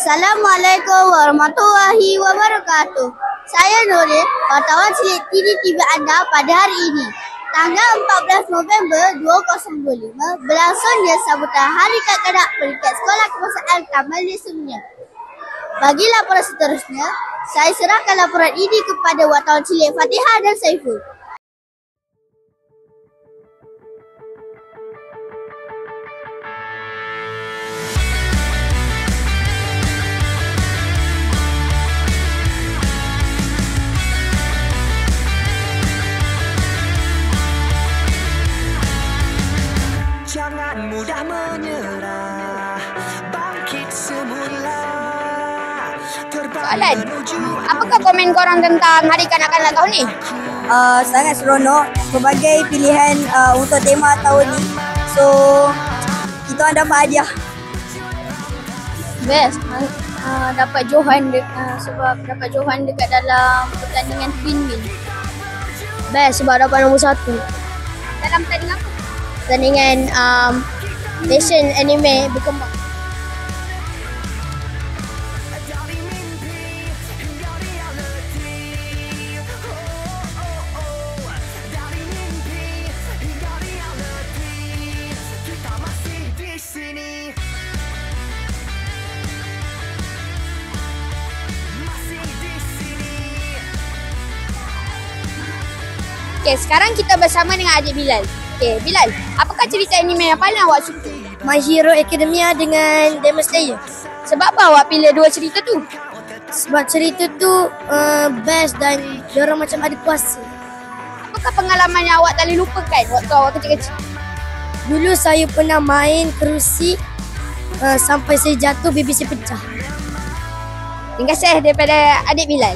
Assalamualaikum warahmatullahi wabarakatuh. Saya Nuril, wartawan cilik TV anda pada hari ini. Tanggal 14 November 2025 berlangsungnya sambutan Hari Kanak-kanak peringkat Sekolah Kebangsaan Taman Sungai. Bagi laporan seterusnya, saya serahkan laporan ini kepada wartawan cilik Fatihah dan Saiful. Jangan mudah menyerah, bangkit semula. Soalan, apakah komen korang tentang Hari Kanak-kanak tahun ni? Sangat seronok sebagai pilihan untuk tema tahun ni. So, kita orang dapat hadiah. Best, dapat johan sebab dapat johan dekat dalam pertandingan Twin Wheel. Best sebab dapat nombor 1. Dalam pertandingan apa? Pertandingan Nation Anime berkembang. Okay, sekarang kita bersama dengan adik Bilal. Okay, Bilal, apakah cerita anime yang paling awak suka? My Hero Academia dengan Demon Slayer. Sebab apa awak pilih dua cerita tu? Sebab cerita tu best dan diorang macam ada kuasa. Apakah pengalaman yang awak tak boleh lupakan waktu awak kecil-kecil? Dulu saya pernah main kerusi sampai saya jatuh, bibi saya pecah. Terima kasih daripada adik Bilal.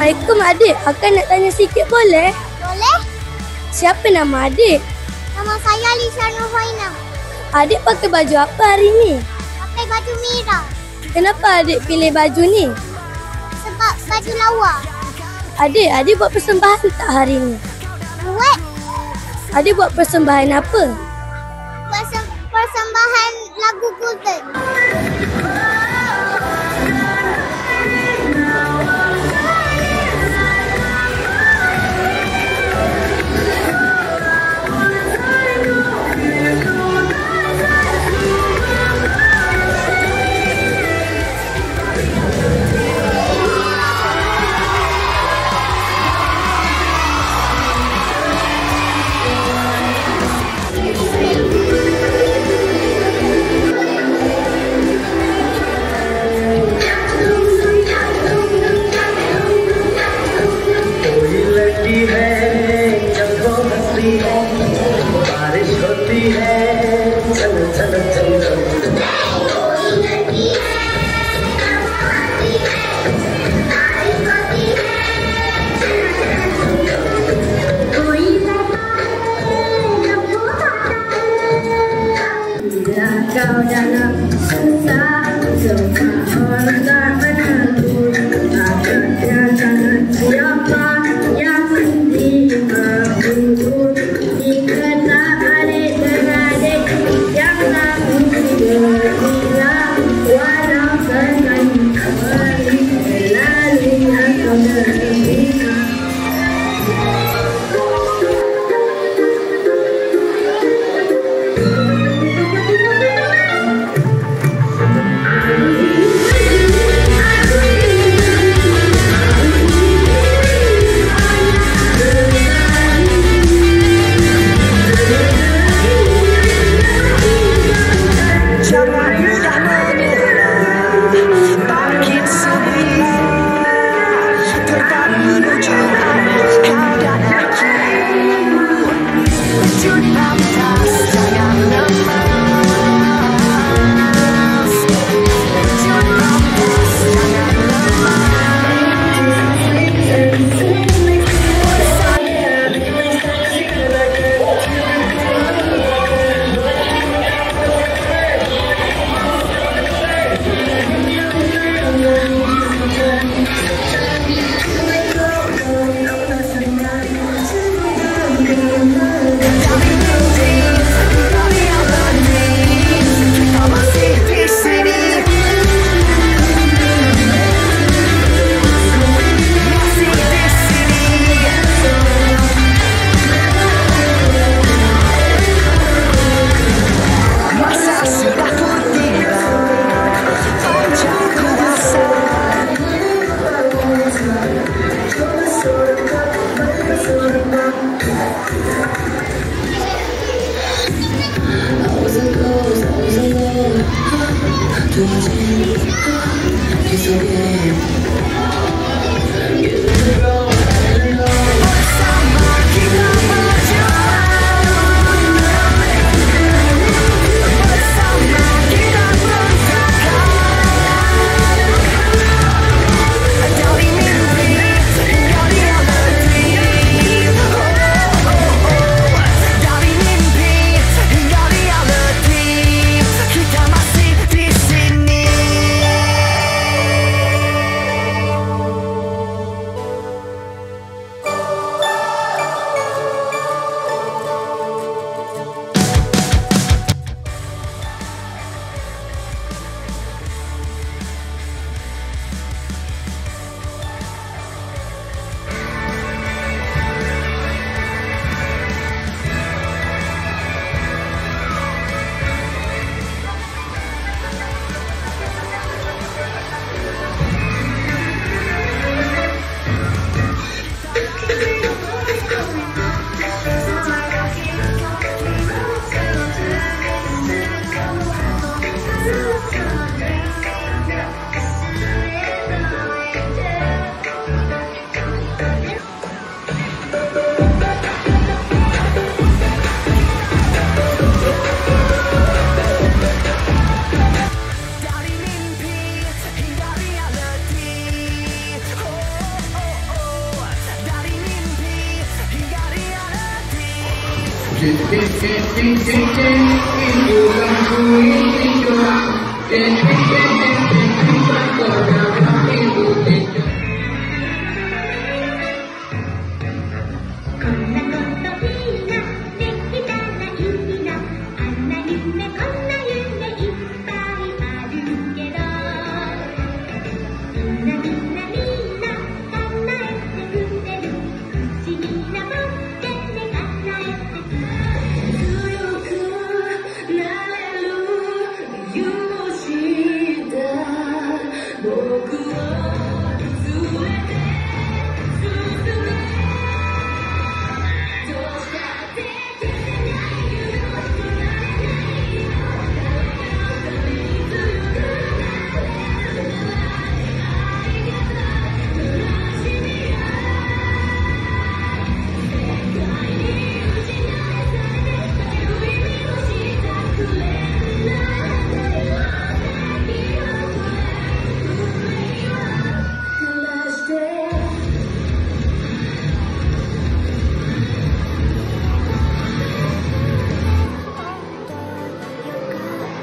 Assalamualaikum adik, akak nak tanya sikit boleh? Boleh? Siapa nama adik? Nama saya Lisa Nurfaina. Adik pakai baju apa hari ni? Pakai baju merah. Kenapa adik pilih baju ni? Sebab baju lawa. Adik buat persembahan tak hari ni? Buat Adik buat persembahan apa? persembahan lagu Golden.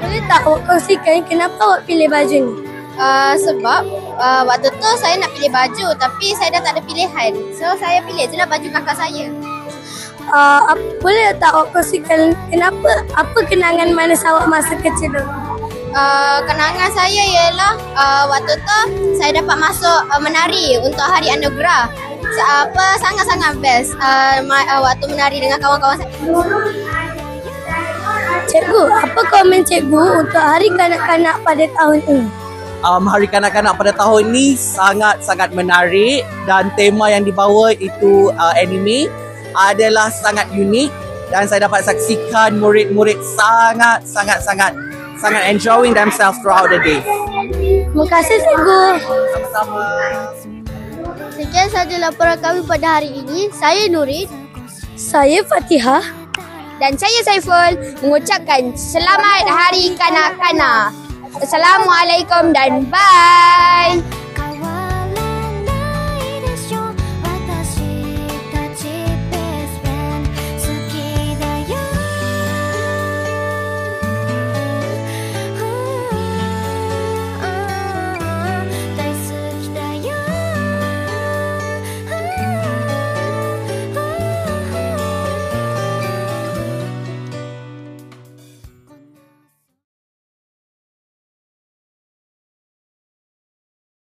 Boleh tak awak kongsikan kenapa awak pilih baju ni? Sebab waktu tu saya nak pilih baju tapi saya dah tak ada pilihan. So saya pilih je lah baju kakak saya. Boleh tak awak kongsikan kenapa, apa kenangan manis awak masa kecil dulu? Kenangan saya ialah waktu tu saya dapat masuk menari untuk Hari Anugerah. Sangat-sangat best waktu menari dengan kawan-kawan saya. Cikgu, apa komen cikgu untuk Hari Kanak-Kanak pada tahun ini? Hari Kanak-Kanak pada tahun ini sangat-sangat menarik dan tema yang dibawa itu anime adalah sangat unik dan saya dapat saksikan murid-murid sangat enjoying themselves throughout the day. Terima kasih cikgu. Sama-sama. Sekian sahaja laporan kami pada hari ini. Saya Nurin. Saya Fatihah. Dan saya Saiful mengucapkan selamat Hari Kanak-Kanak. Assalamualaikum dan bye.